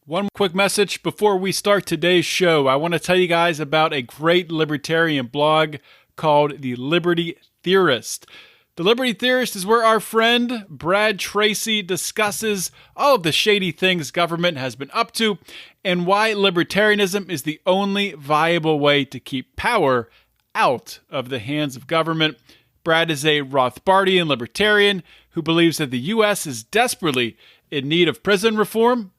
One quick message before we start today's show. I want to tell you guys about a great libertarian blog called The Liberty Theorist. The Liberty Theorist is where our friend Brad Tracy discusses all of the shady things government has been up to and why libertarianism is the only viable way to keep power out of the hands of government. Brad is a Rothbardian libertarian who believes that the U.S. is desperately in need of prison reform.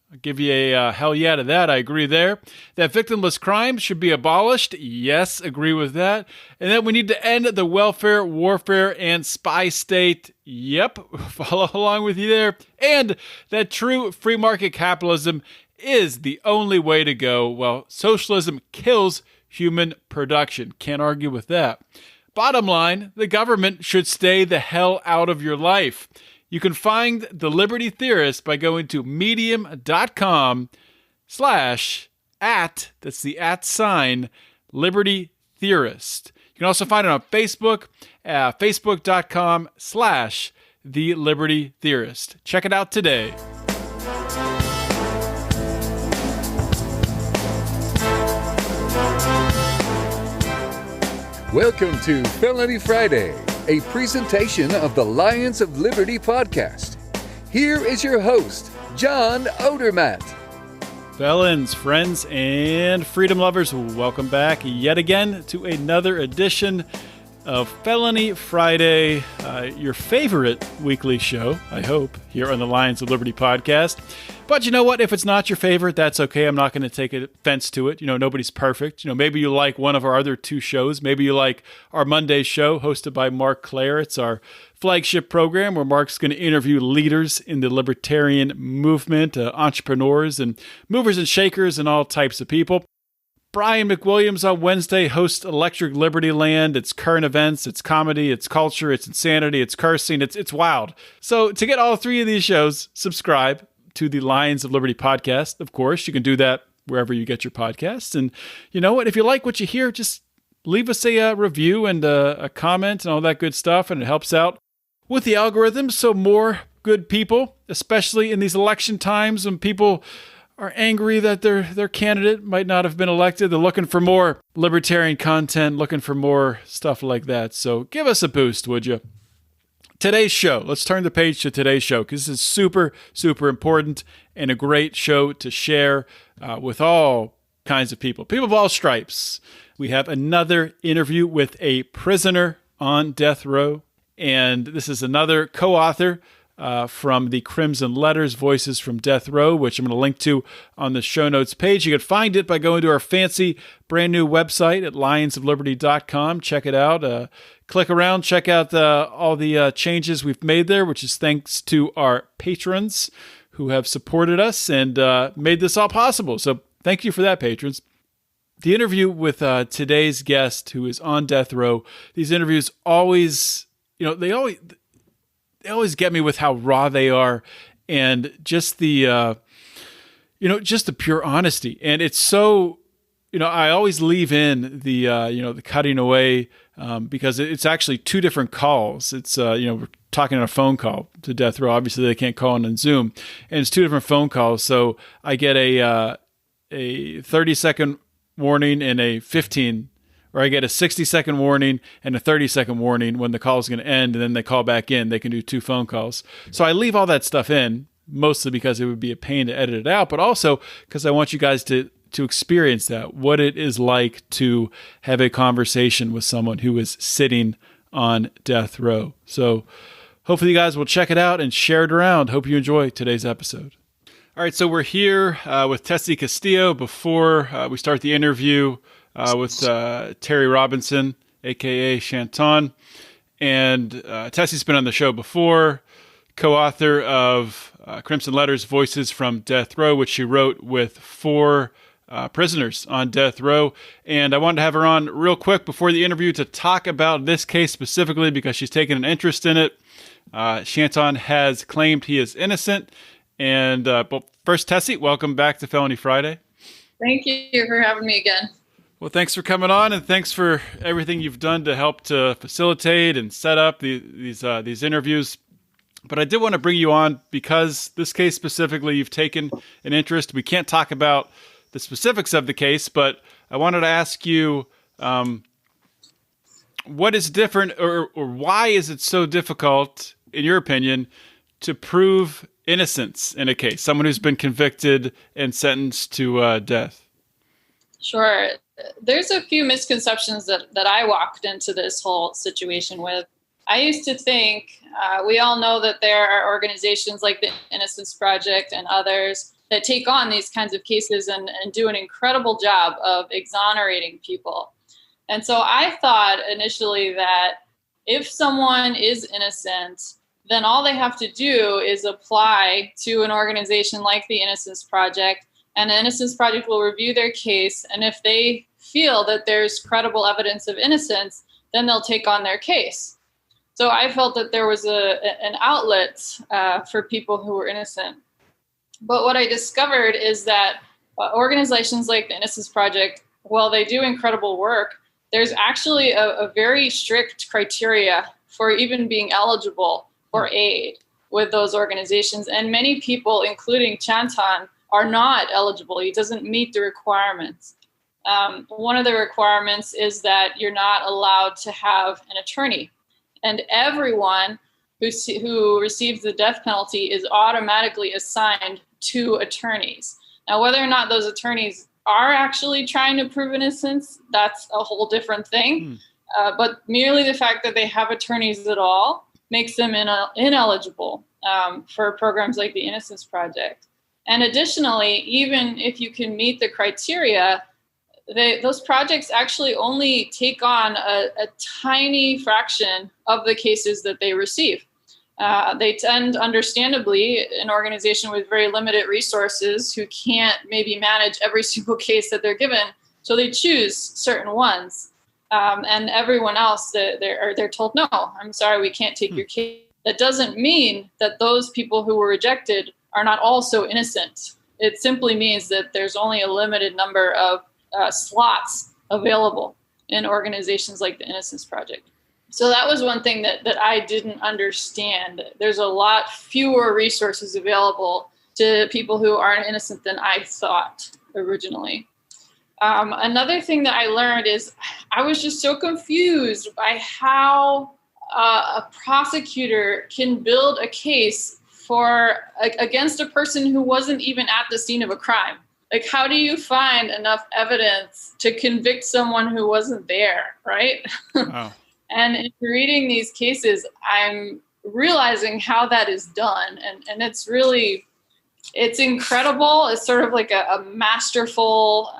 I'll give you a hell yeah to that. I agree there. That victimless crime should be abolished. Yes, agree with that. And that we need to end the welfare, warfare, and spy state. Yep, follow along with you there. And that true free market capitalism is the only way to go. Well, socialism kills human production. Can't argue with that. Bottom line, the government should stay the hell out of your life. You can find The Liberty Theorist by going to medium.com/ that's the @ Liberty Theorist. You can also find it on Facebook at facebook.com/ The Liberty Theorist. Check it out today. Welcome to Felony Friday, a presentation of the Lions of Liberty podcast. Here is your host, John Odermatt. Felons, friends, and freedom lovers, welcome back yet again to another edition of Felony Friday, your favorite weekly show, I hope, here on the Lions of Liberty podcast. But you know what? If it's not your favorite, that's okay. I'm not going to take offense to it. Nobody's perfect. Maybe you like one of our other two shows. Maybe you like our Monday show hosted by Mark Clare. It's our flagship program where Mark's going to interview leaders in the libertarian movement, entrepreneurs and movers and shakers and all types of people. Brian McWilliams on Wednesday hosts Electric Liberty Land. It's current events, it's comedy, it's culture, it's insanity, it's cursing, it's wild. So to get all three of these shows, subscribe to the Lions of Liberty podcast. Of course, you can do that wherever you get your podcasts. And you know what? If you like what you hear, just leave us a review and a comment and all that good stuff, and it helps out with the algorithm. So more good people, especially in these election times when people are angry that their candidate might not have been elected. They're looking for more libertarian content, looking for more stuff like that. So give us a boost, would you? Today's show. Let's turn the page to today's show because this is super, super important and a great show to share with all kinds of people of all stripes. We have another interview with a prisoner on death row, and this is another co-author from the Crimson Letters, Voices from Death Row, which I'm going to link to on the show notes page. You can find it by going to our fancy brand new website at lionsofliberty.com. Check it out. Click around, check out all the changes we've made there, which is thanks to our patrons who have supported us and made this all possible. So thank you for that, patrons. The interview with today's guest who is on death row, these interviews always, they always get me with how raw they are and just the, just the pure honesty. And it's so, I always leave in the, the cutting away because it's actually two different calls. It's, we're talking on a phone call to death row. Obviously they can't call in on Zoom, and it's two different phone calls. So I get a 30-second warning and a 15, or I get a 60-second warning and a 30-second warning when the call is going to end, and then they call back in. They can do two phone calls. So I leave all that stuff in, mostly because it would be a pain to edit it out, but also because I want you guys to experience that, what it is like to have a conversation with someone who is sitting on death row. So hopefully you guys will check it out and share it around. Hope you enjoy today's episode. All right, so we're here with Tessie Castillo before we start the interview with Terry Robinson, a.k.a. Chanton. And Tessie's been on the show before, co-author of Crimson Letters, Voices from Death Row, which she wrote with four prisoners on death row. And I wanted to have her on real quick before the interview to talk about this case specifically because she's taken an interest in it. Chanton has claimed he is innocent. And but first, Tessie, welcome back to Felony Friday. Thank you for having me again. Well, thanks for coming on, and thanks for everything you've done to help to facilitate and set up these interviews. But I did want to bring you on because this case specifically, you've taken an interest. We can't talk about the specifics of the case, but I wanted to ask you, what is different or why is it so difficult, in your opinion, to prove innocence in a case, someone who's been convicted and sentenced to death? Sure. There's a few misconceptions that I walked into this whole situation with. I used to think, we all know that there are organizations like the Innocence Project and others that take on these kinds of cases and do an incredible job of exonerating people. And so I thought initially that if someone is innocent, then all they have to do is apply to an organization like the Innocence Project, and the Innocence Project will review their case. And if they feel that there's credible evidence of innocence, then they'll take on their case. So I felt that there was an outlet for people who were innocent. But what I discovered is that organizations like the Innocence Project, while they do incredible work, there's actually a very strict criteria for even being eligible for aid with those organizations. And many people, including Chanton, are not eligible. He doesn't meet the requirements. One of the requirements is that you're not allowed to have an attorney. And everyone who receives the death penalty is automatically assigned 2 attorneys. Now, whether or not those attorneys are actually trying to prove innocence, that's a whole different thing. But merely the fact that they have attorneys at all makes them ineligible for programs like the Innocence Project. And additionally, even if you can meet the criteria, those projects actually only take on a tiny fraction of the cases that they receive. They tend, understandably, an organization with very limited resources who can't maybe manage every single case that they're given, so they choose certain ones. And everyone else, they're told, no, I'm sorry, we can't take your case. That doesn't mean that those people who were rejected are not also innocent. It simply means that there's only a limited number of slots available in organizations like the Innocence Project. So that was one thing that I didn't understand. There's a lot fewer resources available to people who aren't innocent than I thought originally. Another thing that I learned is I was just so confused by how a prosecutor can build a case against a person who wasn't even at the scene of a crime. Like, how do you find enough evidence to convict someone who wasn't there, right? Wow. And in reading these cases, I'm realizing how that is done. And it's incredible. It's sort of like a masterful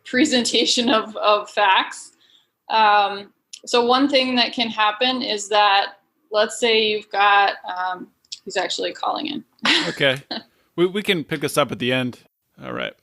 presentation of facts. So one thing that can happen is that, let's say you've got, he's actually calling in. Okay. We can pick this up at the end. All right.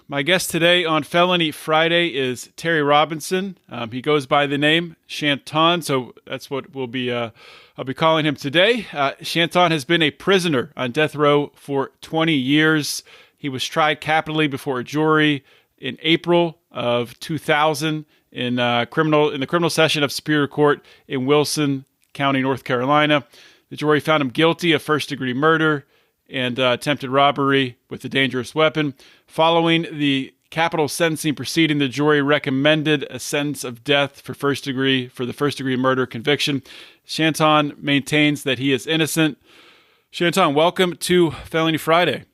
My guest today on Felony Friday is Terry Robinson. He goes by the name Chanton, so that's what I'll be calling him today. Chanton has been a prisoner on death row for 20 years. He was tried capitally before a jury in April of 2000 in the criminal session of Superior Court in Wilson County, North Carolina. The jury found him guilty of first-degree murder and attempted robbery with a dangerous weapon. Following the capital sentencing proceeding, the jury recommended a sentence of death for the first-degree murder conviction. Chanton maintains that he is innocent. Chanton, welcome to Felony Friday.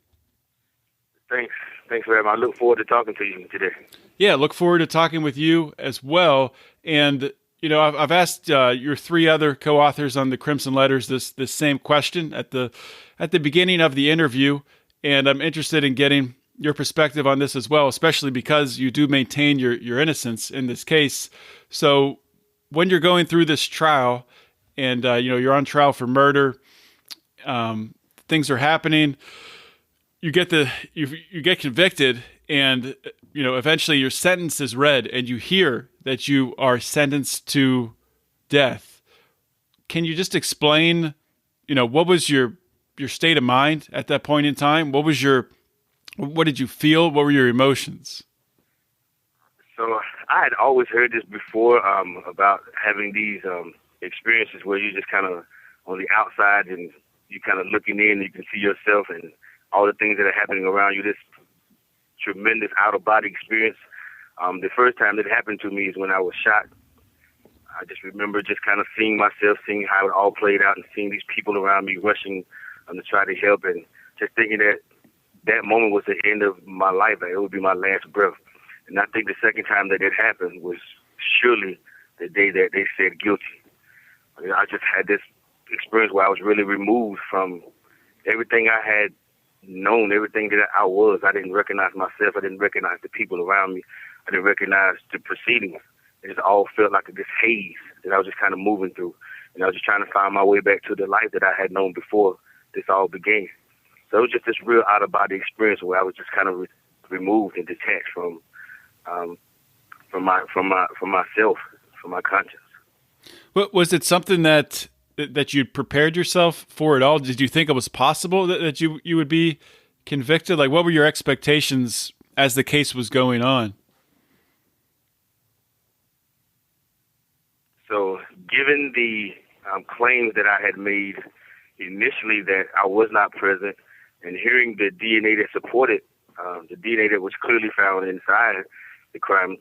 Thanks very much. I look forward to talking to you today. Yeah, look forward to talking with you as well. And you know, I've asked your 3 other co-authors on the Crimson Letters this same question at the beginning of the interview, and I'm interested in getting your perspective on this as well, especially because you do maintain your innocence in this case. So, when you're going through this trial, and you're on trial for murder, things are happening. You get convicted, and eventually your sentence is read, and you hear that you are sentenced to death. Can you just explain, what was your state of mind at that point in time? What did you feel? What were your emotions? So I had always heard this before about having these experiences where you're just kind of on the outside, and you kind of looking in, you can see yourself and all the things that are happening around you. This tremendous out-of-body experience. The first time that happened to me is when I was shot. I just remember just kind of seeing myself, seeing how it all played out, and seeing these people around me rushing to try to help, and just thinking that that moment was the end of my life. That it would be my last breath. And I think the second time that it happened was surely the day that they said guilty. I mean, I just had this experience where I was really removed from everything I had known, everything that I was. I didn't recognize myself. I didn't recognize the people around me. I didn't recognize the proceedings. It just all felt like this haze that I was just kind of moving through. And I was just trying to find my way back to the life that I had known before this all began. So it was just this real out-of-body experience where I was just kind of removed and detached from myself, from my conscience. But was it something that you'd prepared yourself for at all? Did you think it was possible that you would be convicted? Like, what were your expectations as the case was going on? So given the claims that I had made initially that I was not present, and hearing the DNA that supported, the DNA that was clearly found inside the crime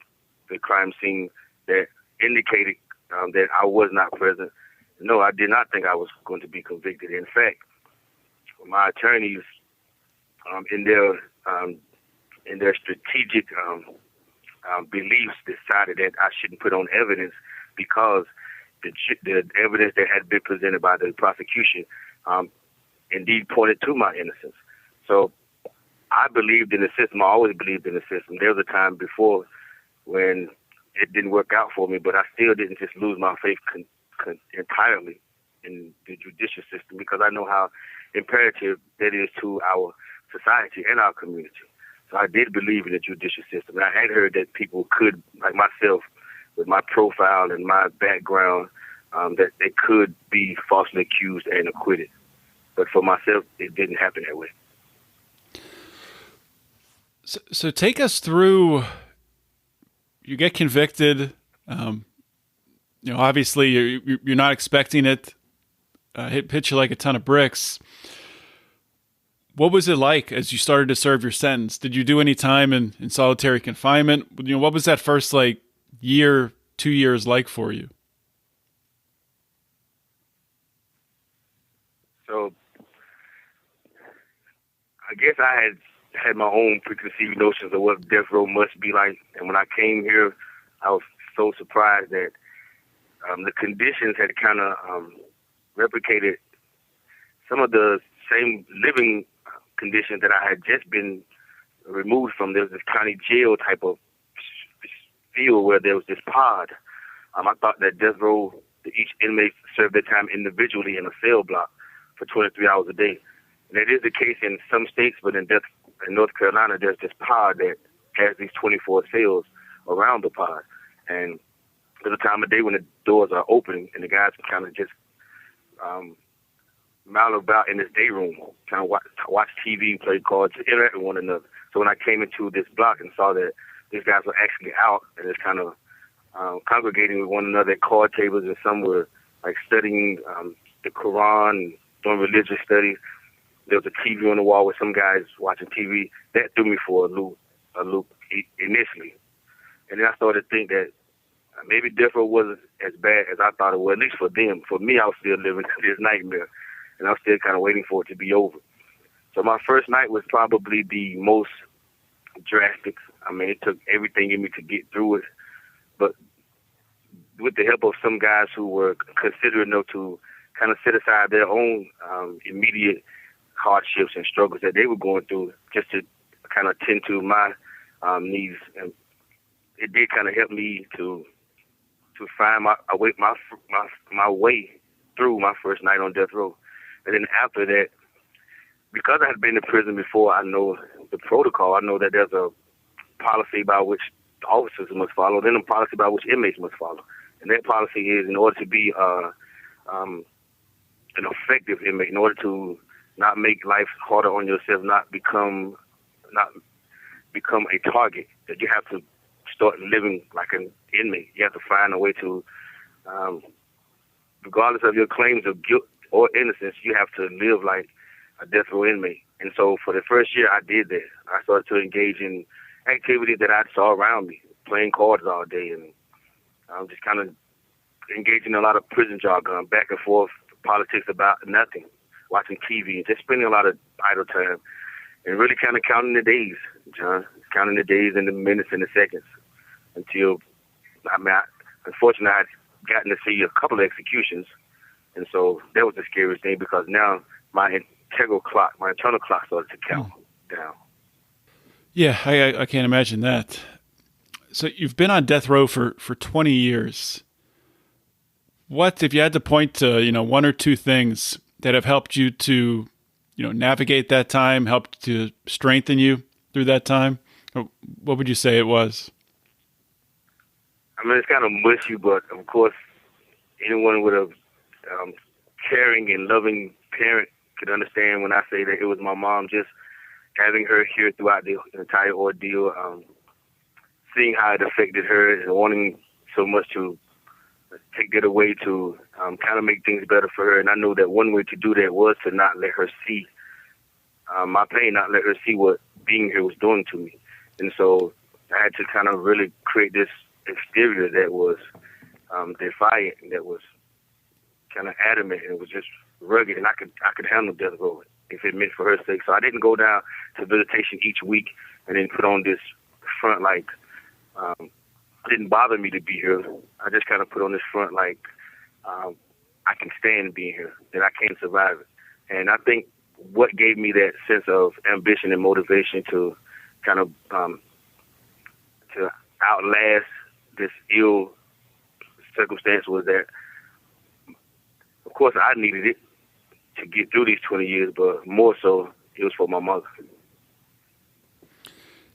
scene that indicated that I was not present, no, I did not think I was going to be convicted. In fact, my attorneys, in their strategic beliefs, decided that I shouldn't put on evidence because the evidence that had been presented by the prosecution indeed pointed to my innocence. So I believed in the system. I always believed in the system. There was a time before when it didn't work out for me, but I still didn't just lose my faith entirely in the judicial system, because I know how imperative that is to our society and our community. So I did believe in the judicial system. And I had heard that people could, like myself, with my profile and my background, that they could be falsely accused and acquitted. But for myself, it didn't happen that way. So take us through, you get convicted, obviously you're not expecting it, hit you like a ton of bricks. What was it like as you started to serve your sentence? Did you do any time in solitary confinement? What was that first year, 2 years like for you? So I guess I had my own preconceived notions of what death row must be like. And when I came here, I was so surprised that the conditions had kind of replicated some of the same living conditions that I had just been removed from. There was this county jail type of feel where there was this pod. I thought that death row, each inmate served their time individually in a cell block for 23 hours a day. And that is the case in some states, but in North Carolina, there's this pod that has these 24 cells around the pod. And there's a time of day when the doors are open and the guys can kind of just mile about in this day room, kind of watch TV, play cards, interact with one another. So when I came into this block and saw that these guys were actually out and just kind of congregating with one another at card tables, and some were studying the Quran and doing religious studies. There was a TV on the wall with some guys watching TV. That threw me for a loop initially. And then I started to think that maybe death row wasn't as bad as I thought it was, at least for them. For me, I was still living this nightmare, and I was still kind of waiting for it to be over. So my first night was probably the most drastic. I mean, it took everything in me to get through it. But with the help of some guys who were considerate enough to kind of set aside their own immediate hardships and struggles that they were going through, just to kind of tend to my needs, and it did kind of help me to find my way through my first night on death row. And then after that, because I had been in prison before, I know the protocol. I know that there's a policy by which officers must follow, then a policy by which inmates must follow. And that policy is, in order to be an effective inmate, in order to not make life harder on yourself, not become a target, that you have to start living like an inmate. You have to find a way to, regardless of your claims of guilt or innocence, you have to live like a death row inmate. And so for the first year, I did that. I started to engage in activities that I saw around me, playing cards all day, and just kind of engaging in a lot of prison jargon, back and forth, politics about nothing, watching TV, and just spending a lot of idle time, and really kind of counting the days, John, counting the days and the minutes and the seconds until, unfortunately, I'd gotten to see a couple of executions. And so that was the scariest thing, because now my internal clock started to count down. Yeah, I can't imagine that. So you've been on death row for 20 years. What, if you had to point to, one or two things that have helped you to, navigate that time, helped to strengthen you through that time, what would you say it was? I mean, it's kind of mushy, but of course, anyone with a caring and loving parent could understand when I say that it was my mom. Just having her here throughout the entire ordeal, seeing how it affected her, and wanting so much to take that away to kind of make things better for her. And I knew that one way to do that was to not let her see my pain, not let her see what being here was doing to me. And so I had to kind of really create this exterior that was defiant, that was kind of adamant, and it was just rugged, and I could handle death row if it meant for her sake. So I didn't go down to visitation each week and then put on this front like it didn't bother me to be here. I just kind of put on this front like I can stand being here, that I can survive it. And I think what gave me that sense of ambition and motivation to kind of to outlast this ill circumstance was that, of course, I needed it to get through these 20 years, but more so, it was for my mother.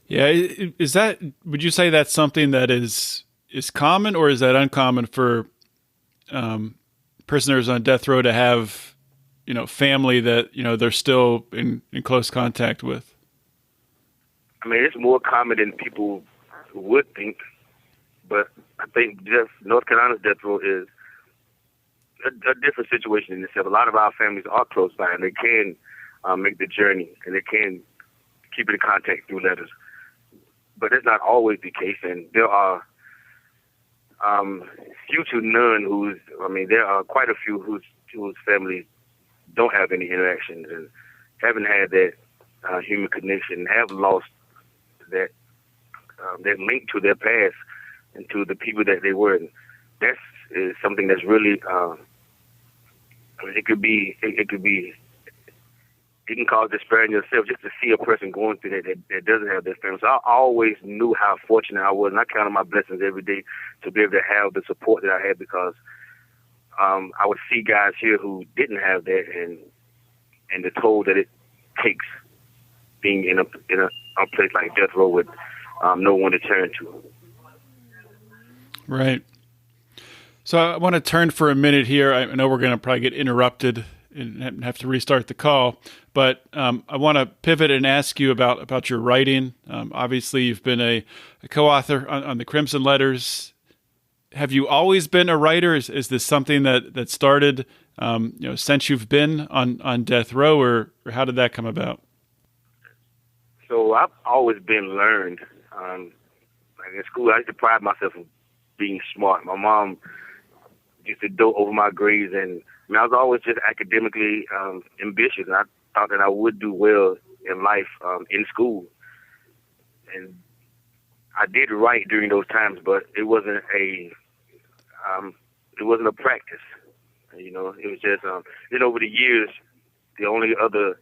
Yeah, would you say that's something that is common, or is that uncommon for prisoners on death row to have, family that, they're still in close contact with? I mean, it's more common than people would think, but I think North Carolina's death row is a different situation in itself. A lot of our families are close by, and they can make the journey, and they can keep in contact through letters. But that's not always the case, and there are few to none there are quite a few whose families don't have any interactions and haven't had that human connection, have lost that link to their past and to the people that they were. And that's is something that's really it can cause despair in yourself just to see a person going through that doesn't have their family. So I always knew how fortunate I was, and I counted my blessings every day to be able to have the support that I had, because I would see guys here who didn't have that, and the toll that it takes being in a place like death row with no one to turn to. Right. So I want to turn for a minute here. I know we're going to probably get interrupted and have to restart the call, but I want to pivot and ask you about your writing. Obviously, you've been a co-author on the Crimson Letters. Have you always been a writer? Is this something that started since you've been on death row, or how did that come about? So I've always been learned. Like in school, I used to pride myself on being smart. My mom used to dote over my grades, and I was always just academically ambitious, and I thought that I would do well in life in school. And I did write during those times, but it wasn't a practice. It was just then over the years, the only other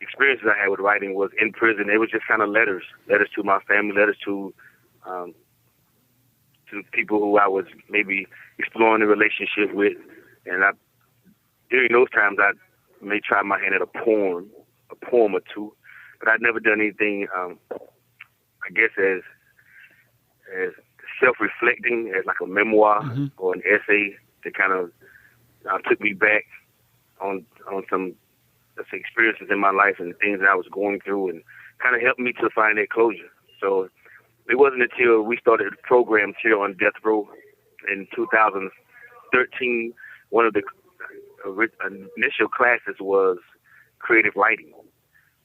experiences I had with writing was in prison. It was just kind of letters to my family, letters to people who I was maybe exploring a relationship with, and during those times I may try my hand at a poem or two, but I'd never done anything I guess as self-reflecting as like a memoir or an essay that kind of took me back on some experiences in my life and things that I was going through, and kind of helped me to find that closure. So it wasn't until we started programs here on death row in 2013, one of the initial classes was creative writing.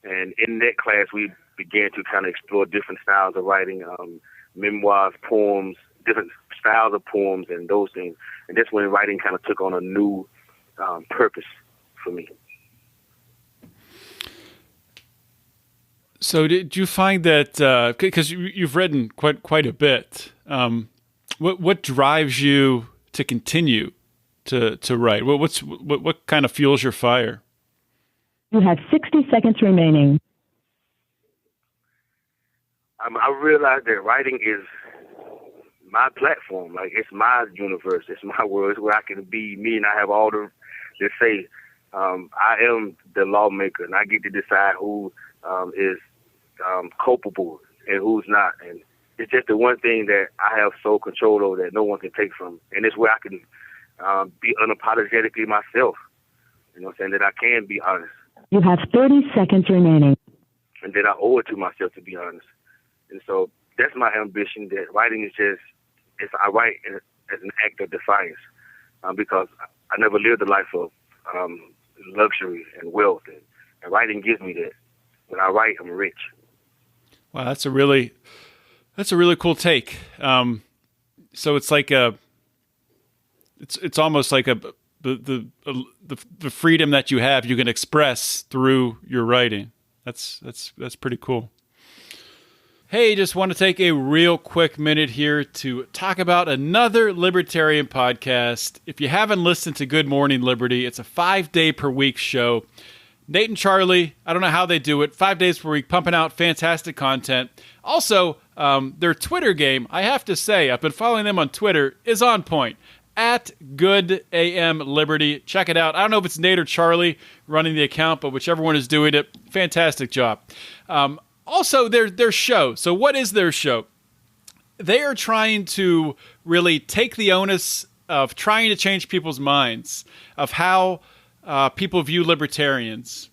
And in that class, we began to kind of explore different styles of writing, memoirs, poems, different styles of poems and those things. And that's when writing kind of took on a new purpose for me. So did you find that, because you've written quite a bit, what drives you to continue to write? What kind of fuels your fire? You have 60 seconds remaining. I realized that writing is my platform. Like, it's my universe. It's my world. It's where I can be me, and I have all the say. I am the lawmaker, and I get to decide who is culpable and who's not. And it's just the one thing that I have sole control over that no one can take from me. And it's where I can be unapologetically myself. You know what I'm saying? That I can be honest. You have 30 seconds remaining. And that I owe it to myself to be honest. And so that's my ambition, that writing is just, I write as an act of defiance because I never lived a life of luxury and wealth. And writing gives me that. When I write, I'm rich. Wow, that's a really cool take. So it's like it's almost like the freedom that you have, you can express through your writing. That's pretty cool. Hey, just want to take a real quick minute here to talk about another libertarian podcast. If you haven't listened to Good Morning Liberty, it's a 5-day per week show. Nate and Charlie, I don't know how they do it, 5 days per week, pumping out fantastic content. Also, their Twitter game, I have to say, I've been following them on Twitter, is on point. At Good AM Liberty. Check it out. I don't know if it's Nate or Charlie running the account, but whichever one is doing it, fantastic job. Also, their show. So what is their show? They are trying to really take the onus of trying to change people's minds of how people view libertarians.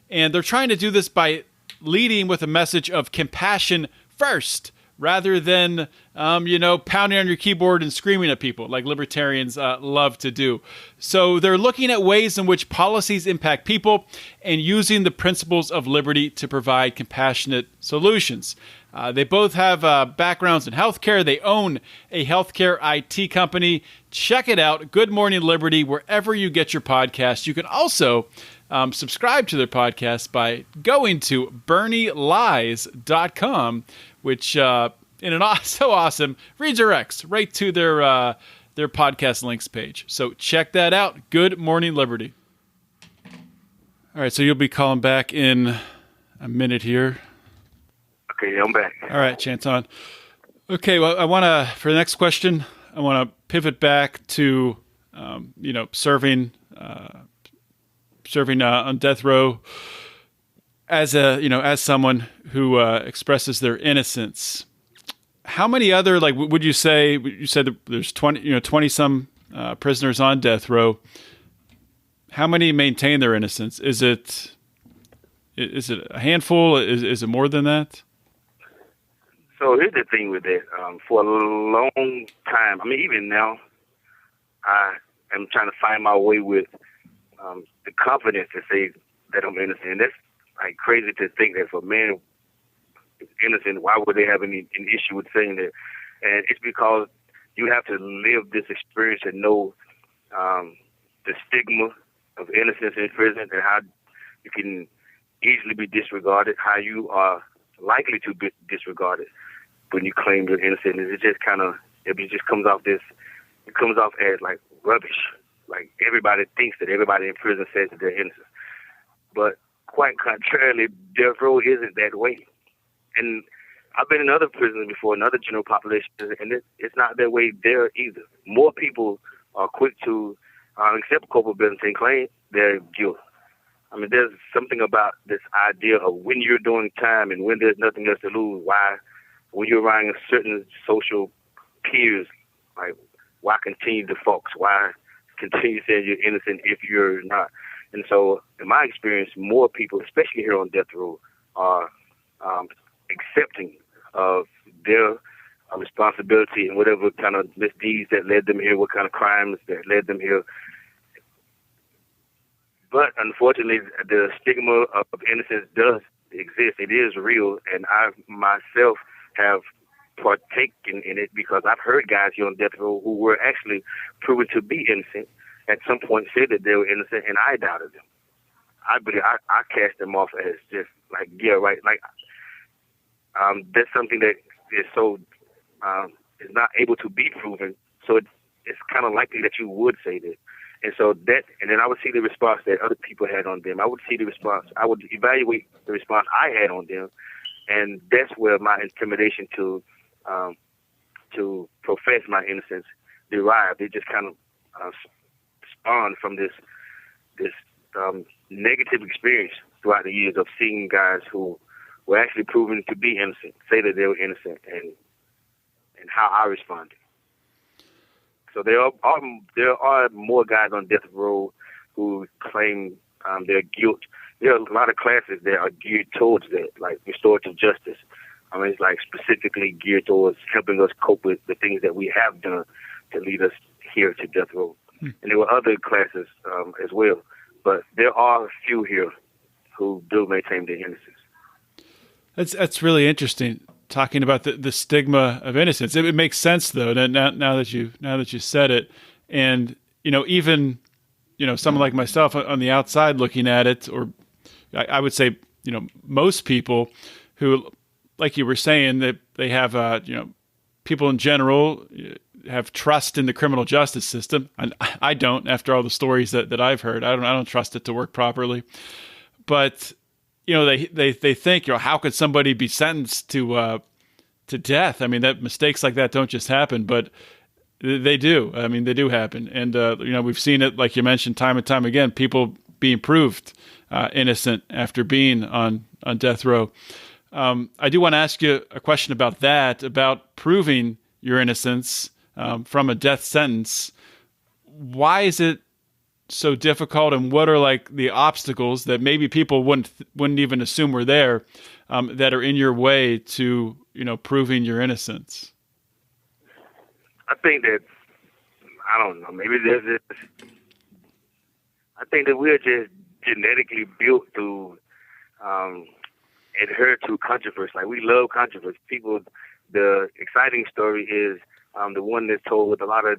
And they're trying to do this by leading with a message of compassion first, rather than, pounding on your keyboard and screaming at people like libertarians love to do. So they're looking at ways in which policies impact people and using the principles of liberty to provide compassionate solutions. They both have backgrounds in healthcare. They own a healthcare IT company. Check it out, Good Morning Liberty, wherever you get your podcasts. You can also subscribe to their podcast by going to BernieLies.com, which so awesome redirects right to their podcast links page. So check that out. Good Morning Liberty. All right, so you'll be calling back in a minute here. Okay, I'm back. All right, Chanton. Okay, well, I want to, for the next question, I want to pivot back to, serving on death row as someone who expresses their innocence. How many other, would you say, you said that there's 20 some prisoners on death row. How many maintain their innocence? Is it a handful? Is it more than that? So here's the thing with that. For a long time, even now, I am trying to find my way with the confidence to say that I'm innocent. And that's crazy to think that if a man is innocent, why would they have an issue with saying that? And it's because you have to live this experience and know the stigma of innocence in prison and how you can easily be disregarded, how you are likely to be disregarded when you claim you're innocent. And it just comes off as rubbish. Like, everybody thinks that everybody in prison says that they're innocent. But quite contrarily, death row isn't that way. And I've been in other prisons before, in other general populations, and it's not that way there either. More people are quick to accept culpability and claim their guilt. There's something about this idea of when you're doing time and when there's nothing else to lose, when you're around certain social peers, why continue to folks? Why continue saying you're innocent if you're not? And so, in my experience, more people, especially here on death row, are accepting of their responsibility and whatever kind of misdeeds that led them here, what kind of crimes that led them here. But unfortunately, the stigma of innocence does exist. It is real, and I myself have partaken in it because I've heard guys here on death row who were actually proven to be innocent at some point said that they were innocent, and I doubted them. I cast them off as just like, yeah, right, like that's something that is so is not able to be proven. So it's kind of likely that you would say that. And so that, and then I would see the response that other people had on them. I would see the response. I would evaluate the response I had on them, and that's where my intimidation to profess my innocence derived. It just kind of spawned from this negative experience throughout the years of seeing guys who were actually proven to be innocent say that they were innocent, and how I responded. So there are more guys on death row who claim their guilt. There are a lot of classes that are geared towards that, like restorative justice. I mean, it's like specifically geared towards helping us cope with the things that we have done to lead us here to death row. And there were other classes as well, but there are a few here who do maintain their innocence. That's really interesting. Talking about the stigma of innocence, it makes sense though. Now that you said it, and even someone like myself on the outside looking at it, or I would say most people who, like you were saying, that they have people in general have trust in the criminal justice system, and I don't. After all the stories that I've heard, I don't trust it to work properly. But they think, how could somebody be sentenced to death? I mean, that mistakes like that don't just happen, but they do. I mean, they do happen. And, we've seen it, like you mentioned, time and time again, people being proved innocent after being on death row. I do want to ask you a question about that, about proving your innocence from a death sentence. Why is it so difficult, and what are like the obstacles that maybe people wouldn't even assume were there that are in your way to proving your innocence? I think that I don't know. Maybe there's this. I think that we're just genetically built to adhere to controversy. Like, we love controversy. People, the exciting story is the one that's told with a lot of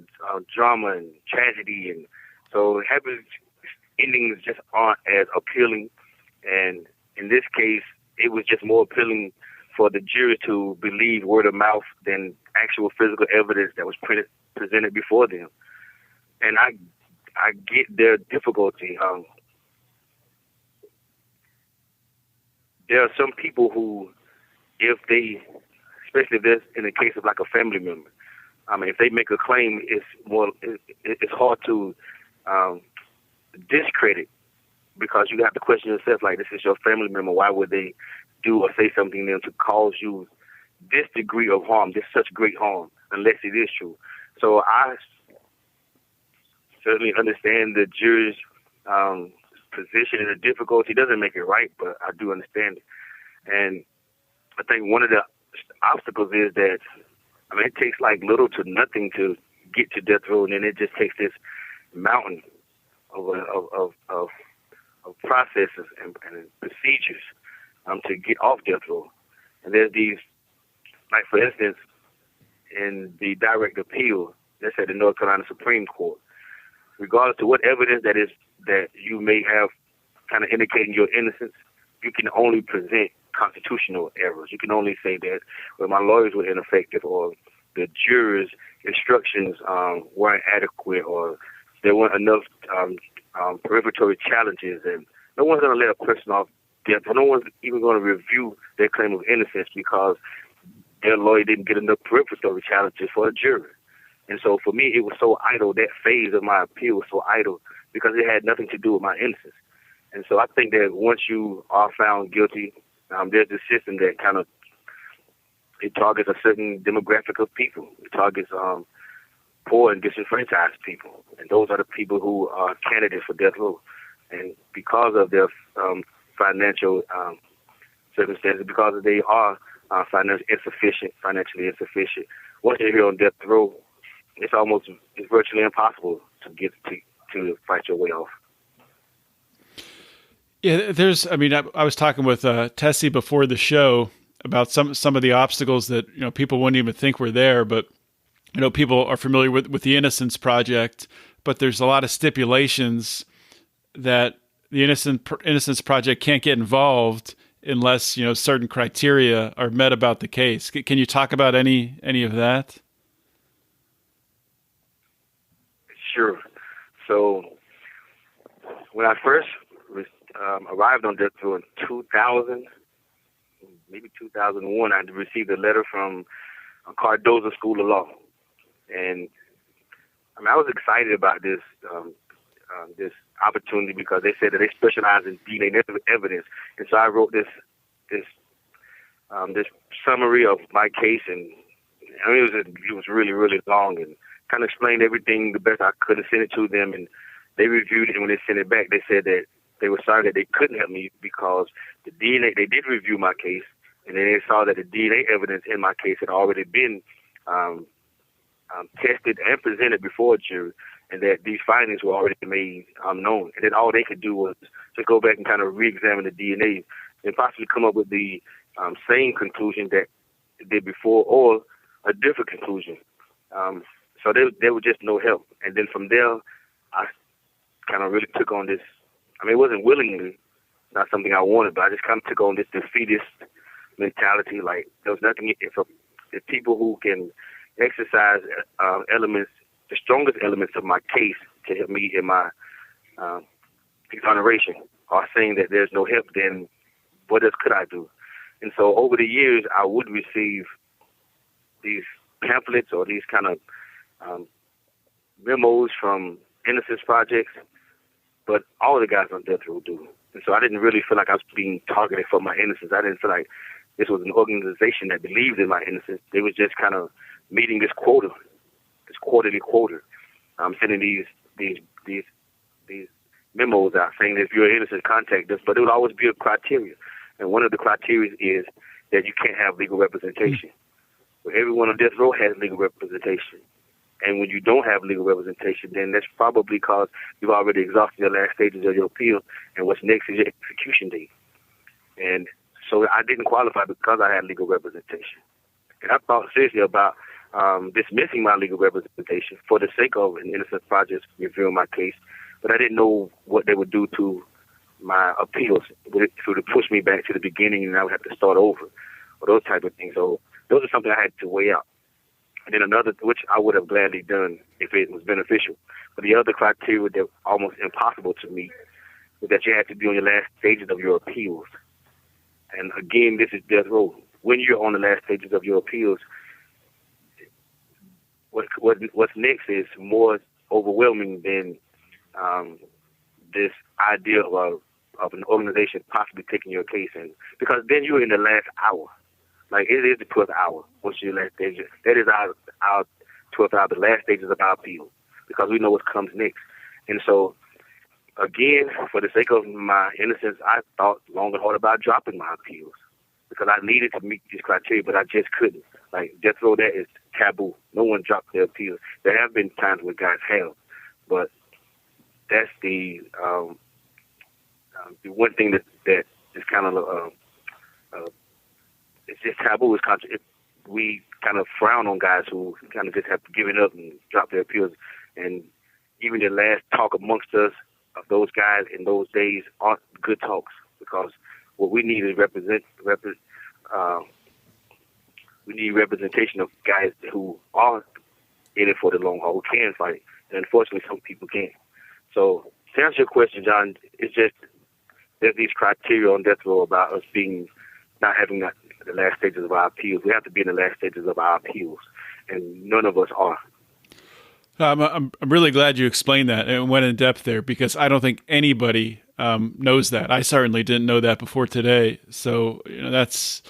drama and tragedy, and so happy endings just aren't as appealing. And in this case, it was just more appealing for the jury to believe word of mouth than actual physical evidence that was presented before them. And I get their difficulty. There are some people who, especially if there's in the case of like a family member, if they make a claim, it's hard to discredit, because you have to question yourself, like, this is your family member. Why would they do or say something to them to cause you this degree of harm, this such great harm, unless it is true? So I certainly understand the jury's position and the difficulty. It doesn't make it right, but I do understand it. And I think one of the obstacles is that, it takes like little to nothing to get to death row, and then it just takes this mountain of processes and procedures to get off death row. And there's these, like, for instance, in the direct appeal, that's at the North Carolina Supreme Court, regardless of what evidence that you may have kind of indicating your innocence, you can only present constitutional errors. You can only say that, well, my lawyers were ineffective, or the jurors' instructions weren't adequate, or there weren't enough peripheral challenges, and no one's going to let a person off death. No one's even going to review their claim of innocence because their lawyer didn't get enough peripheral challenges for a jury. And so for me, it was so idle. That phase of my appeal was so idle because it had nothing to do with my innocence. And so I think that once you are found guilty, there's a system that kind of, it targets a certain demographic of people. It targets poor and disenfranchised people, and those are the people who are candidates for death row. And because of their financial circumstances, because they are financially insufficient, once you're here on death row, it's virtually impossible to get to fight your way off. Yeah, I mean, I was talking with Tessie before the show about some of the obstacles that people wouldn't even think were there, but people are familiar with the Innocence Project, but there's a lot of stipulations that the Innocence Project can't get involved unless certain criteria are met about the case. Can you talk about any of that? Sure. So when I first arrived on death row in 2000, maybe 2001, I received a letter from Cardozo School of Law, and I was excited about this opportunity because they said that they specialize in DNA evidence, and so I wrote this summary of my case, and it was really, really long, and kind of explained everything the best I could and sent it to them, and they reviewed it, and when they sent it back, they said that they were sorry that they couldn't help me because the DNA, they did review my case, and then they saw that the DNA evidence in my case had already been tested and presented before a jury, and that these findings were already made known. And then all they could do was to go back and kind of re-examine the DNA and possibly come up with the same conclusion that they did before or a different conclusion. So there was just no help. And then from there, I kind of really took on this. I mean, it wasn't willingly, not something I wanted, but I just kind of took on this defeatist mentality. Like, there was nothing, if people who can exercise elements, the strongest elements of my case to help me in my exoneration are saying that there's no help, then what else could I do? And so over the years, I would receive these pamphlets or these kind of memos from Innocence Projects, but all the guys on death row do. And so I didn't really feel like I was being targeted for my innocence. I didn't feel like this was an organization that believed in my innocence. They was just kind of meeting this quota, this quarterly quota. I'm sending these memos out saying that if you're innocent, contact us. But it would always be a criteria. And one of the criteria is that you can't have legal representation. So everyone on death row has legal representation. And when you don't have legal representation, then that's probably because you've already exhausted your last stages of your appeal, and what's next is your execution date. And so I didn't qualify because I had legal representation. And I thought seriously about dismissing my legal representation for the sake of an Innocence Project reviewing my case, but I didn't know what they would do to my appeals. Would it push me back to the beginning and I would have to start over, or those type of things. So those are something I had to weigh out. And then another, which I would have gladly done if it was beneficial. But the other criteria that almost impossible to meet was that you had to be on your last stages of your appeals. And again, this is death row. When you're on the last stages of your appeals, what's next is more overwhelming than this idea of an organization possibly taking your case in, because then you're in the last hour. Like, it is the 12th hour. Once you're last stage, that is our 12th hour, the last stages of our appeal, because we know what comes next. And so, again, for the sake of my innocence, I thought long and hard about dropping my appeals because I needed to meet these criteria, but I just couldn't. Like, death row, that is taboo. No one dropped their appeals. There have been times where guys have, but that's the one thing that is kind of it's just taboo. We kind of frown on guys who kind of just have given up and drop their appeals. And even the last talk amongst us of those guys in those days aren't good talks, because what we need is we need representation of guys who are in it for the long haul, who can fight. And unfortunately, some people can't. So to answer your question, John, it's just there's these criteria on death row about us not having the last stages of our appeals. We have to be in the last stages of our appeals, and none of us are. I'm really glad you explained that and went in depth there, because I don't think anybody knows that. I certainly didn't know that before today. So that's,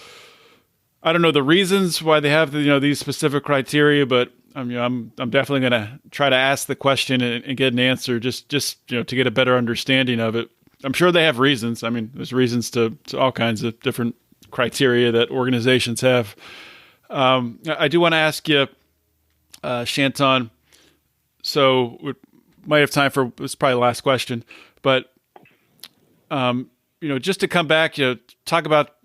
I don't know the reasons why they have these specific criteria, but I'm definitely going to try to ask the question and get an answer just to get a better understanding of it. I'm sure they have reasons. I mean, there's reasons to all kinds of different criteria that organizations have. I do want to ask you, Chanton, so we might have time for, this is probably the last question, but just to come back, talk about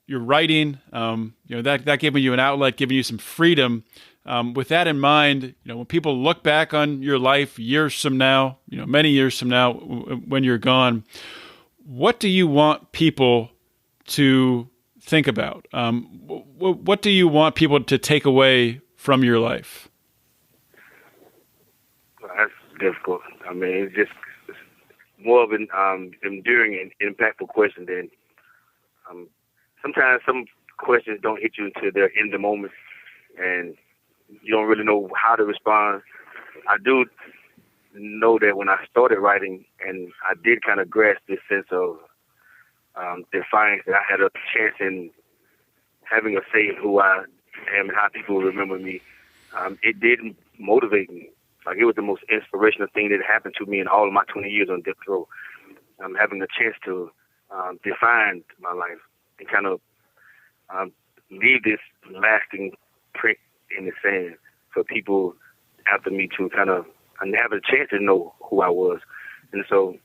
your writing, that giving you an outlet, giving you some freedom. With that in mind, when people look back on your life years from now, many years from now, when you're gone, what do you want people to think about? What do you want people to take away from your life? Well, that's difficult. I mean, it's more of an enduring and impactful question than sometimes some questions don't hit you until they're in the moment and you don't really know how to respond. I do know that when I started writing and I did kind of grasp this sense of defiance, that I had a chance in having a say in who I am and how people remember me, it did motivate me. Like, it was the most inspirational thing that happened to me in all of my 20 years on death row. Having a chance to define my life and kind of leave this lasting print in the sand for people after me to kind of have a chance to know who I was. And so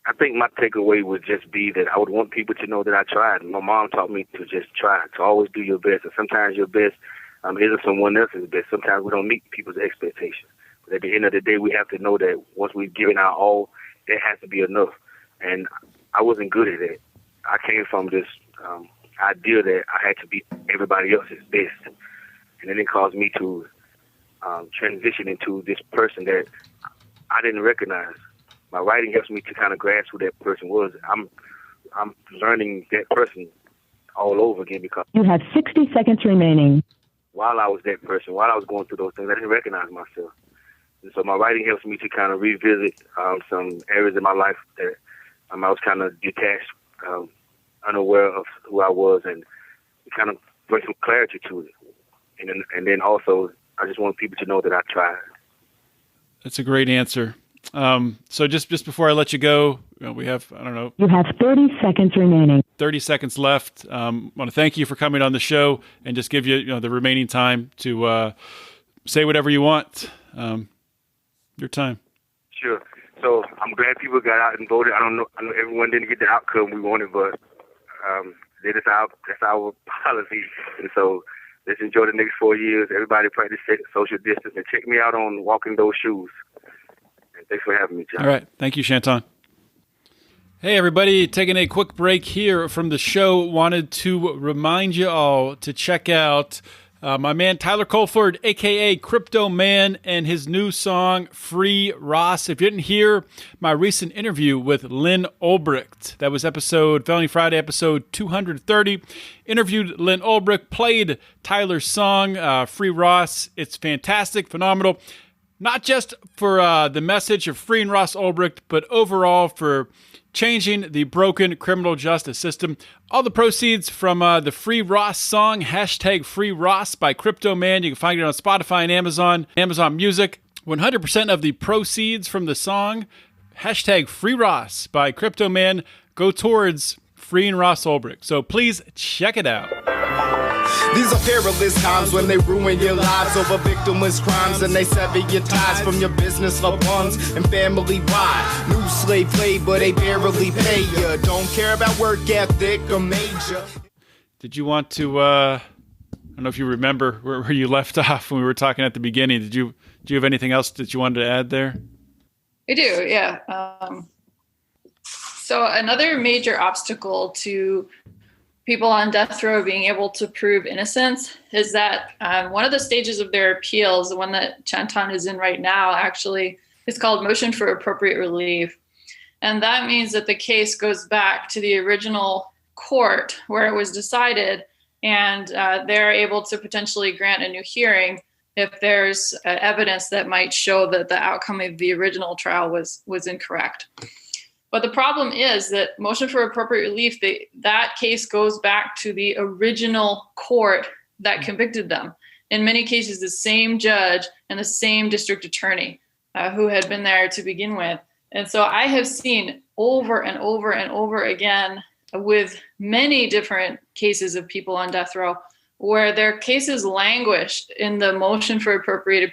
I think my takeaway would just be that I would want people to know that I tried. My mom taught me to just try, to always do your best. And sometimes your best isn't someone else's best. Sometimes we don't meet people's expectations. But at the end of the day, we have to know that once we've given our all, that has to be enough. And I wasn't good at it. I came from this idea that I had to be everybody else's best. And then it caused me to transition into this person that I didn't recognize. My writing helps me to kind of grasp who that person was. I'm learning that person all over again because You have 60 seconds remaining. while I was that person, while I was going through those things, I didn't recognize myself. And so my writing helps me to kind of revisit some areas in my life that I was kind of detached, unaware of who I was, and kind of bring some clarity to it. And then also, I just want people to know that I tried. That's a great answer. So just before I let you go, we have, You have 30 seconds remaining. 30 seconds left. I want to thank you for coming on the show and just give you, the remaining time to say whatever you want. Your time. Sure. So I'm glad people got out and voted. I know everyone didn't get the outcome we wanted, but that's our policy. And so let's enjoy the next 4 years. Everybody practice social distance and check me out on Walking Those Shoes. And thanks for having me, John. All right. Thank you, Chanton. Hey, everybody. Taking a quick break here from the show. Wanted to remind you all to check out my man Tyler Colford, a.k.a. Crypto Man, and his new song, Free Ross. If you didn't hear my recent interview with Lynn Ulbricht, that was Felony Friday, episode 230. Interviewed Lynn Ulbricht, played Tyler's song, Free Ross. It's fantastic, phenomenal. Not just for the message of freeing Ross Ulbricht, but overall for changing the broken criminal justice system. All the proceeds from the Free Ross song, #Free Ross by Crypto Man. You can find it on Spotify and Amazon Music. 100% of the proceeds from the song, #Free Ross by Crypto Man, go towards freeing Ross Ulbricht. So please check it out. These are perilous times when they ruin your lives over victimless crimes, and they sever your ties from your business, loved ones, and family. Why? New slave labor, they barely pay you. Don't care about work ethic or major. Did you want to, I don't know if you remember where you left off when we were talking at the beginning. Do you have anything else that you wanted to add there? I do, yeah. So another major obstacle to people on death row being able to prove innocence is that one of the stages of their appeals, the one that Chanton is in right now, actually is called motion for appropriate relief. And that means that the case goes back to the original court where it was decided, and they're able to potentially grant a new hearing if there's evidence that might show that the outcome of the original trial was incorrect. But the problem is that motion for appropriate relief, that case goes back to the original court that convicted them. In many cases, the same judge and the same district attorney who had been there to begin with. And so I have seen over and over and over again with many different cases of people on death row where their cases languished in the motion for appropriate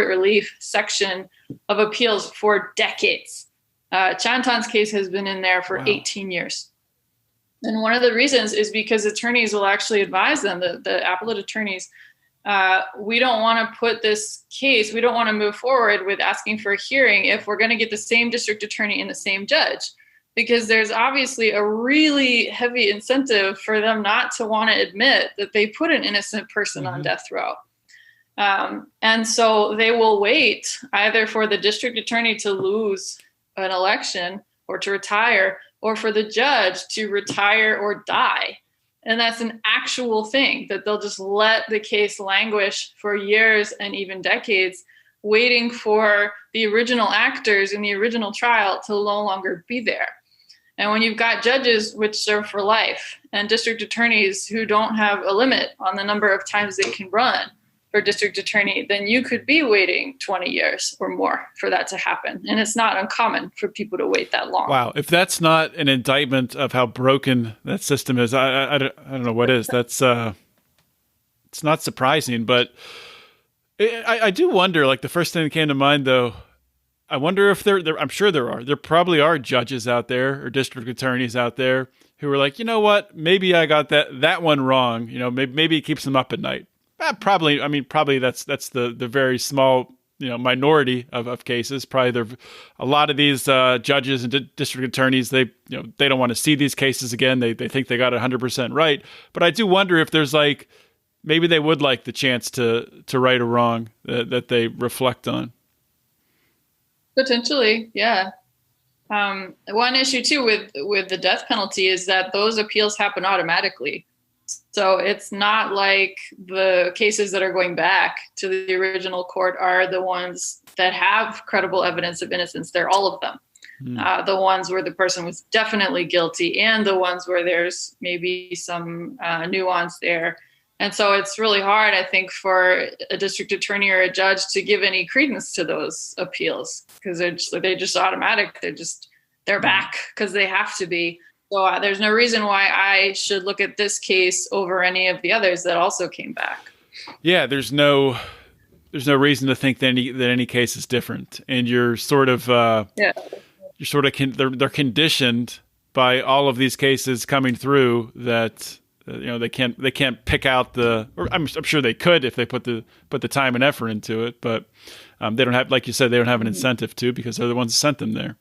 relief section of appeals for decades. Chanton's case has been in there for 18 years. And one of the reasons is because attorneys will actually advise them, the appellate attorneys, we don't want to put this case, we don't want to move forward with asking for a hearing if we're going to get the same district attorney and the same judge, because there's obviously a really heavy incentive for them not to want to admit that they put an innocent person on death row. And so they will wait either for the district attorney to lose an election or to retire, or for the judge to retire or die. And that's an actual thing, that they'll just let the case languish for years and even decades, waiting for the original actors in the original trial to no longer be there. And when you've got judges which serve for life and district attorneys who don't have a limit on the number of times they can run for district attorney, then you could be waiting 20 years or more for that to happen. And it's not uncommon for people to wait that long. Wow. If that's not an indictment of how broken that system is, I don't know what is. That's it's not surprising, but I do wonder, like the first thing that came to mind though, I wonder if there I'm sure there probably are judges out there or district attorneys out there who are like, you know what, maybe I got that one wrong. You know, maybe it keeps them up at night. Probably that's the very small, minority of cases. Probably there a lot of these judges and district attorneys, they don't want to see these cases again. They think they got 100% right. But I do wonder if there's maybe they would like the chance to right a wrong that they reflect on. Potentially, yeah. One issue too with the death penalty is that those appeals happen automatically. So it's not like the cases that are going back to the original court are the ones that have credible evidence of innocence. They're all of them. The ones where the person was definitely guilty and the ones where there's maybe some nuance there. And so it's really hard, I think, for a district attorney or a judge to give any credence to those appeals because they're just automatic. They're back because they have to be. So there's no reason why I should look at this case over any of the others that also came back. Yeah, there's no reason to think that any case is different, and you're sort of they're conditioned by all of these cases coming through that they can't pick out or I'm sure they could if they put the time and effort into it, but they don't have, like you said, they don't have an incentive to because they're the ones who sent them there.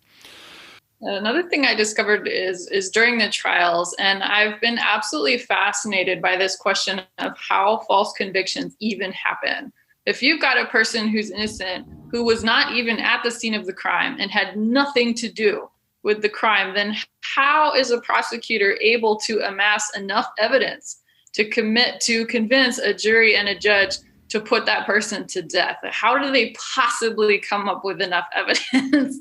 Another thing I discovered is during the trials, and I've been absolutely fascinated by this question of how false convictions even happen. If you've got a person who's innocent, who was not even at the scene of the crime and had nothing to do with the crime, then how is a prosecutor able to amass enough evidence to convince a jury and a judge to put that person to death? How do they possibly come up with enough evidence?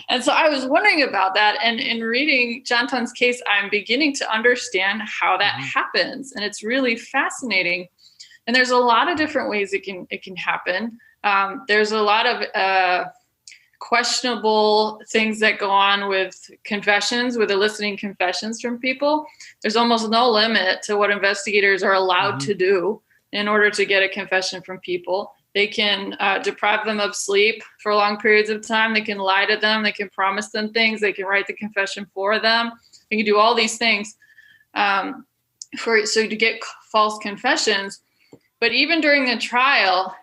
And so I was wondering about that. And in reading Chanton's case, I'm beginning to understand how that happens. And it's really fascinating. And there's a lot of different ways it can happen. There's a lot of questionable things that go on with confessions, with eliciting confessions from people. There's almost no limit to what investigators are allowed to do in order to get a confession from people. They can deprive them of sleep for long periods of time. They can lie to them. They can promise them things. They can write the confession for them. They can do all these things to get false confessions. But even during the trial,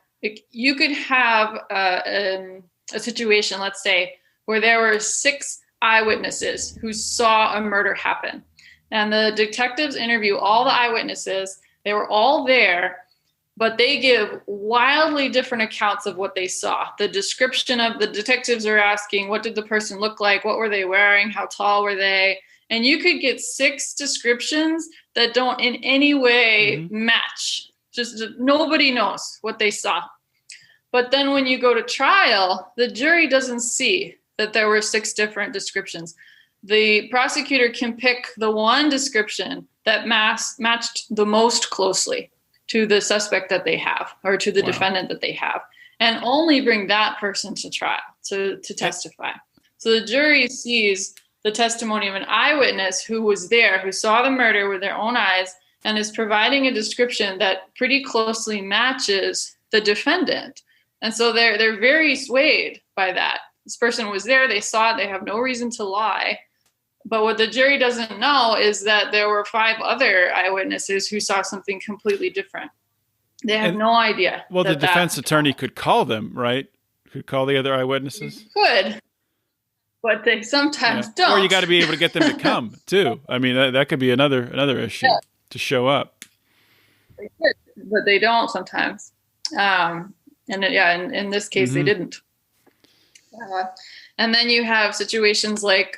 you could have a situation, let's say, where there were 6 eyewitnesses who saw a murder happen. And the detectives interview all the eyewitnesses. They were all there, but they give wildly different accounts of what they saw. The description of the detectives are asking, what did the person look like? What were they wearing? How tall were they? And you could get 6 descriptions that don't in any way match. Just nobody knows what they saw. But then when you go to trial, the jury doesn't see that there were 6 different descriptions. The prosecutor can pick the one description that matched the most closely to the suspect that they have or to the defendant that they have, and only bring that person to trial to testify. So the jury sees the testimony of an eyewitness who was there, who saw the murder with their own eyes, and is providing a description that pretty closely matches the defendant. And so they're very swayed by that. This person was there. They saw it. They have no reason to lie. But what the jury doesn't know is that there were 5 other eyewitnesses who saw something completely different. They have no idea. Well, the defense attorney could call them, right? Could call the other eyewitnesses? Could. But they sometimes don't. Or you got to be able to get them to come, too. I mean, that could be another issue to show up. They could, but they don't sometimes. In this case, they didn't. And then you have situations like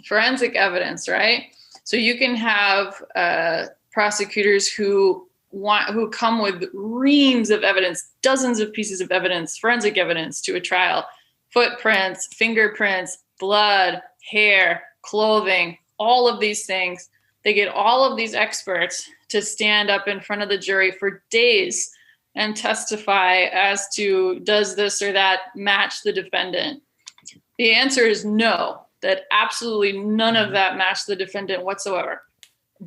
forensic evidence, right? So you can have prosecutors who come with reams of evidence, dozens of pieces of evidence, forensic evidence to a trial, footprints, fingerprints, blood, hair, clothing, all of these things. They get all of these experts to stand up in front of the jury for days and testify as to, does this or that match the defendant? The answer is no, that absolutely none of that matched the defendant whatsoever.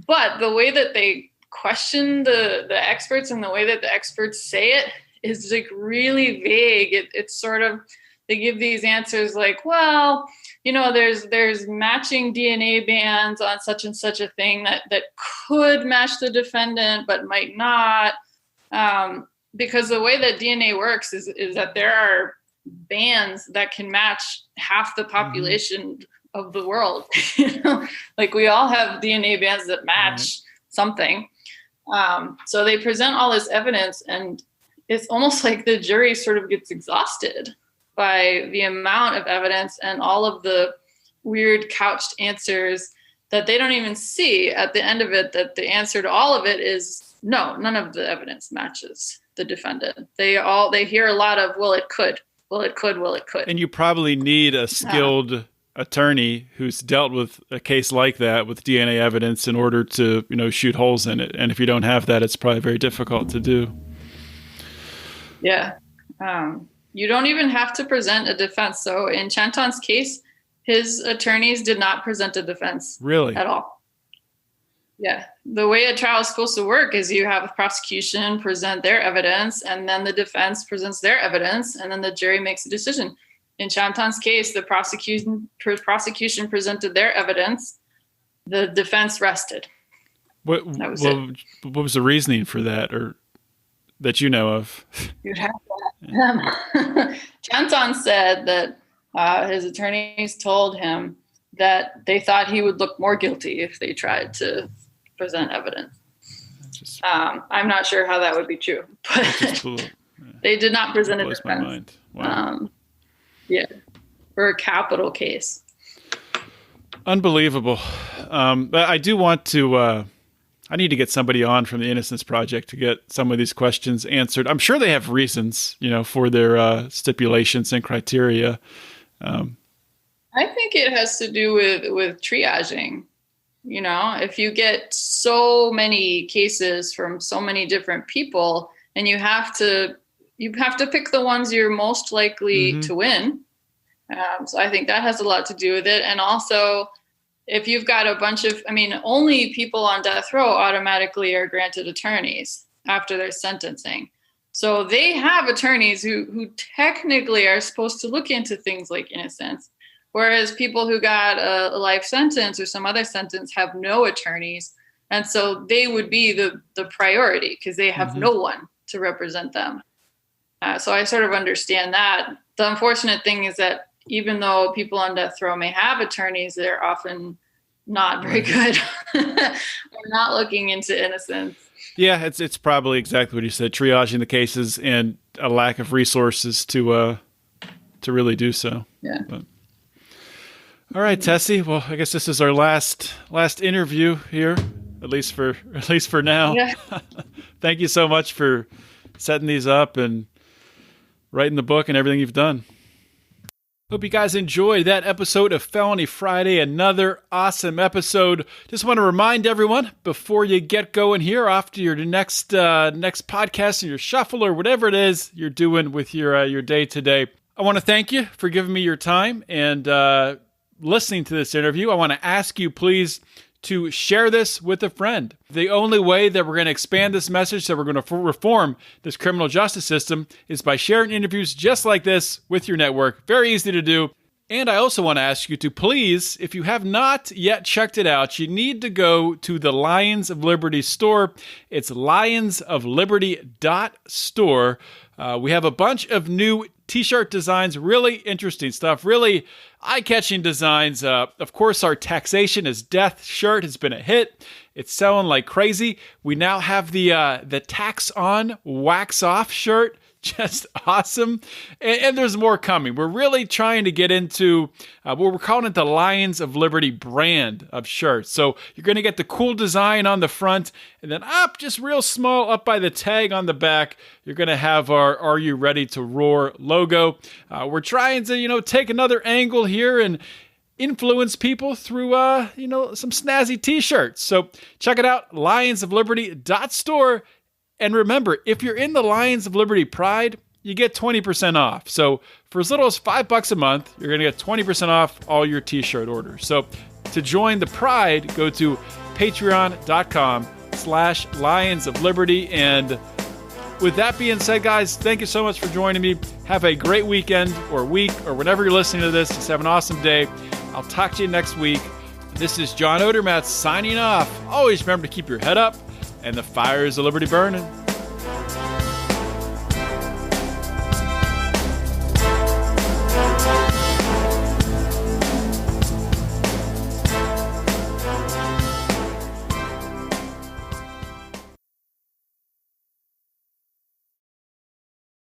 But the way that they question the experts and the way that the experts say it is like really vague. It's sort of, they give these answers like, well, there's matching DNA bands on such and such a thing that could match the defendant, but might not. Because the way that DNA works is that there are bands that can match half the population of the world. Like we all have DNA bands that match something. So they present all this evidence, and it's almost like the jury sort of gets exhausted by the amount of evidence and all of the weird couched answers that they don't even see at the end of it, that the answer to all of it is no, none of the evidence matches the defendant. They hear a lot of, well, it could. And you probably need a skilled attorney who's dealt with a case like that with DNA evidence in order to, shoot holes in it. And if you don't have that, it's probably very difficult to do. Yeah. You don't even have to present a defense. So in Chanton's case, his attorneys did not present a defense. Really? At all. Yeah. The way a trial is supposed to work is you have a prosecution present their evidence, and then the defense presents their evidence, and then the jury makes a decision. In Chanton's case, the prosecution presented their evidence. The defense rested. What was the reasoning for that, or that you know of? You'd have to. Chanton said that his attorneys told him that they thought he would look more guilty if they tried to present evidence. I'm not sure how that would be true, but they did not present a defense. My mind. Wow. For a capital case. Unbelievable. But I do want to, I need to get somebody on from the Innocence Project to get some of these questions answered. I'm sure they have reasons, for their stipulations and criteria. I think it has to do with triaging. If you get so many cases from so many different people, and you have to pick the ones you're most likely to win. So I think that has a lot to do with it. And also, if you've got a bunch of, only people on death row automatically are granted attorneys after their sentencing. So they have attorneys who technically are supposed to look into things like innocence. Whereas people who got a life sentence or some other sentence have no attorneys. And so they would be the priority because they have no one to represent them. So I sort of understand that. The unfortunate thing is that even though people on death row may have attorneys, they're often not very good. They're not looking into innocence. Yeah, it's probably exactly what you said, triaging the cases and a lack of resources to really do so. Yeah. But. All right, Tessie. Well, I guess this is our last interview here, at least for now. Yeah. Thank you so much for setting these up and writing the book and everything you've done. Hope you guys enjoyed that episode of Felony Friday. Another awesome episode. Just want to remind everyone before you get going here, off to your next podcast and your shuffle or whatever it is you're doing with your day today. I want to thank you for giving me your time and listening to this interview. I want to ask you, please, to share this with a friend. The only way that we're going to expand this message, that we're going to reform this criminal justice system, is by sharing interviews just like this with your network. Very easy to do. And I also want to ask you to please, if you have not yet checked it out, you need to go to the Lions of Liberty store. It's lionsofliberty.store. We have a bunch of new t-shirt designs, really interesting stuff, really eye-catching designs. Of course, our taxation is death shirt has been a hit. It's selling like crazy. We now have the tax on, wax off shirt. Just awesome. And there's more coming. We're really trying to get into what we're calling it the Lions of Liberty brand of shirts. So you're going to get the cool design on the front, and then up just real small up by the tag on the back, you're going to have our Are You Ready to Roar logo. We're trying to, take another angle here and influence people through, some snazzy t-shirts. So check it out, lionsofliberty.store. And remember, if you're in the Lions of Liberty Pride, you get 20% off. So for as little as $5 a month, you're going to get 20% off all your t-shirt orders. So to join the Pride, go to patreon.com/Lions of Liberty. And with that being said, guys, thank you so much for joining me. Have a great weekend or week or whenever you're listening to this. Just have an awesome day. I'll talk to you next weck. This is John Odermatt signing off. Always remember to keep your head up and the fires of liberty burning.